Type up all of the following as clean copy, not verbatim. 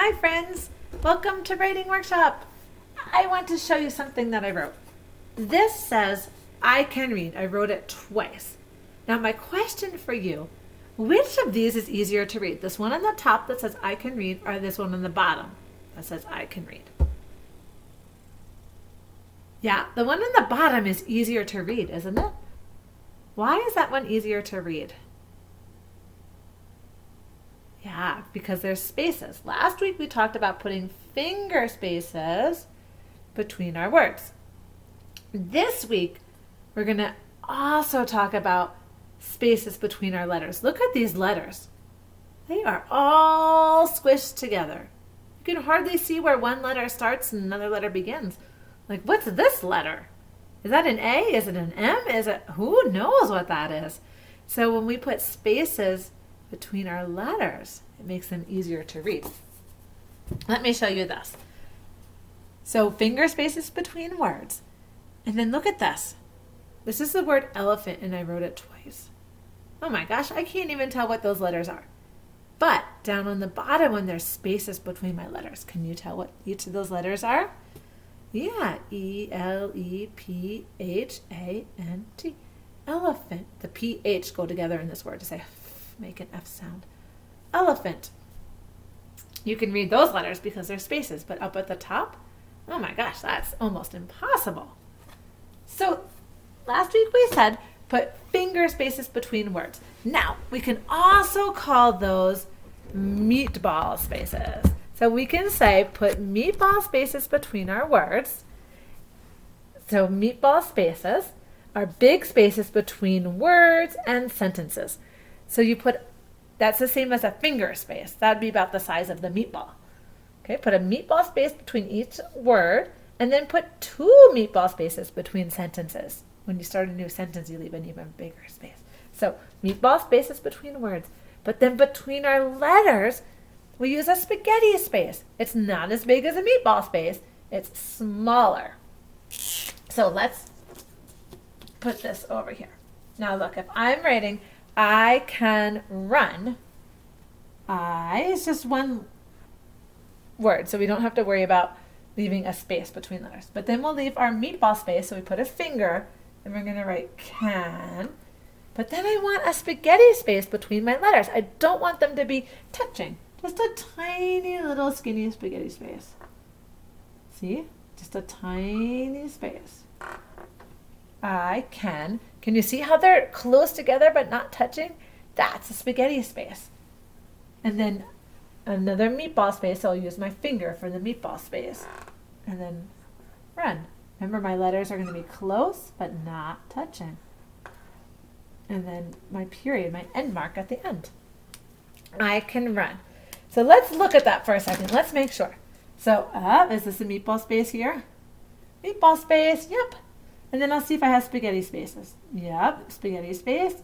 Hi friends, welcome to Writing Workshop. I want to show you something that I wrote. This says, I can read. I wrote it twice. Now my question for you, which of these is easier to read? This one on the top that says I can read or this one on the bottom that says I can read? Yeah, the one on the bottom is easier to read, isn't it? Why is that one easier to read? Yeah, because there's spaces. Last week we talked about putting finger spaces between our words. This week we're going to also talk about spaces between our letters. Look at these letters. They are all squished together. You can hardly see where one letter starts and another letter begins. Like, what's this letter? Is that an A? Is it an M? Who knows what that is? So when we put spaces between our letters, it makes them easier to read. Let me show you this. So finger spaces between words. And then look at this. This is the word elephant and I wrote it twice. Oh my gosh, I can't even tell what those letters are. But down on the bottom when there's spaces between my letters, can you tell what each of those letters are? Yeah, E-L-E-P-H-A-N-T. Elephant. The P-H go together in this word to say make an F sound. Elephant. You can read those letters because they're spaces, but up at the top, oh my gosh, that's almost impossible. So last week we said put finger spaces between words. Now we can also call those meatball spaces. So we can say put meatball spaces between our words. So meatball spaces are big spaces between words and sentences. So that's the same as a finger space. That'd be about the size of the meatball. Okay, put a meatball space between each word and then put 2 meatball spaces between sentences. When you start a new sentence, you leave an even bigger space. So meatball spaces between words. But then between our letters, we use a spaghetti space. It's not as big as a meatball space. It's smaller. So let's put this over here. Now look, if I'm writing I can run, I is just one word, so we don't have to worry about leaving a space between letters. But then we'll leave our meatball space, so we put a finger, and we're going to write can. But then I want a spaghetti space between my letters. I don't want them to be touching. Just a tiny little skinny spaghetti space. See? Just a tiny space. I can. Can you see how they're close together but not touching? That's a spaghetti space. And then another meatball space, so I'll use my finger for the meatball space. And then run. Remember, my letters are going to be close but not touching. And then my period, my end mark at the end. I can run. So let's look at that for a second. Let's make sure. So is this a meatball space here? Meatball space, yep. And then I'll see if I have spaghetti spaces. Yep, spaghetti space,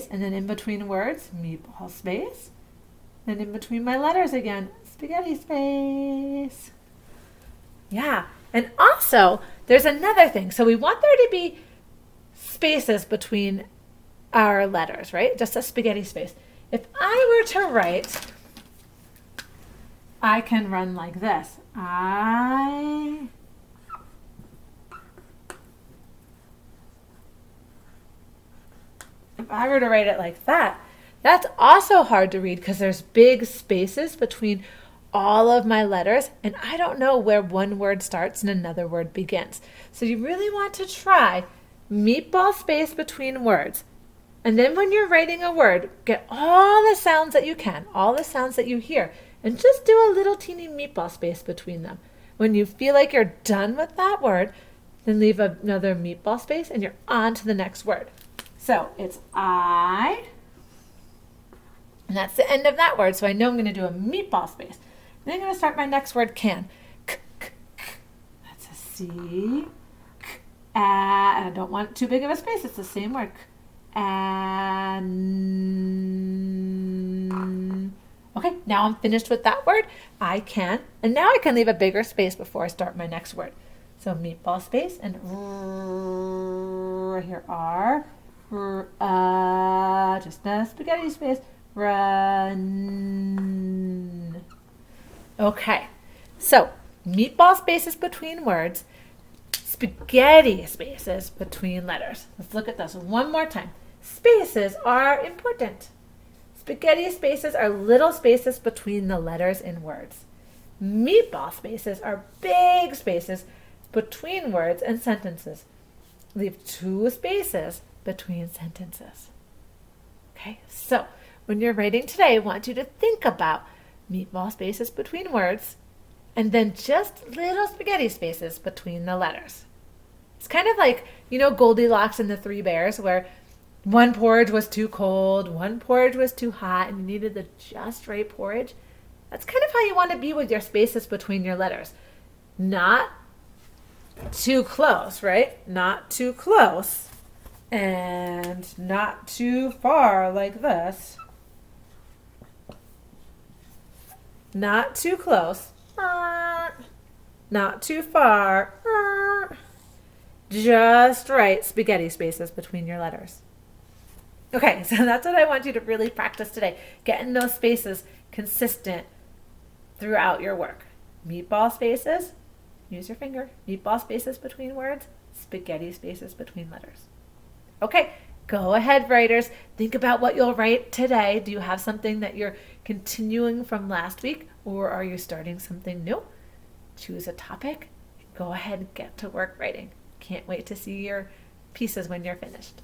and then in between words, meatball space. Then in between my letters again, spaghetti space. Yeah, and also there's another thing. So we want there to be spaces between our letters, right? Just a spaghetti space. If I were to write, I can run like this. If I were to write it like that, that's also hard to read because there's big spaces between all of my letters, and I don't know where one word starts and another word begins. So you really want to try meatball space between words. And then when you're writing a word, get all the sounds that you can, all the sounds that you hear, and just do a little teeny meatball space between them. When you feel like you're done with that word, then leave another meatball space and you're on to the next word. So it's I, and that's the end of that word. So I know I'm going to do a meatball space. Then I'm going to start my next word, can. That's a C. And I don't want too big of a space. It's the same word. And okay, now I'm finished with that word. I can. And now I can leave a bigger space before I start my next word. So meatball space and here R. Just a spaghetti space. Run. Okay, so meatball spaces between words, spaghetti spaces between letters. Let's look at this one more time. Spaces are important. Spaghetti spaces are little spaces between the letters in words. Meatball spaces are big spaces between words and sentences. Leave 2 spaces between sentences. Okay, so when you're writing today, I want you to think about meatball spaces between words and then just little spaghetti spaces between the letters. It's kind of like, Goldilocks and the 3 Bears, where one porridge was too cold, one porridge was too hot, and you needed the just right porridge. That's kind of how you want to be with your spaces between your letters. Not too close, right? Not too close. And not too far like this. Not too close. Not too far. Just right spaghetti spaces between your letters. Okay, so that's what I want you to really practice today. Getting those spaces consistent throughout your work. Meatball spaces, use your finger. Meatball spaces between words, spaghetti spaces between letters. Okay, go ahead, writers. Think about what you'll write today. Do you have something that you're continuing from last week, or are you starting something new? Choose a topic. Go ahead and get to work writing. Can't wait to see your pieces when you're finished.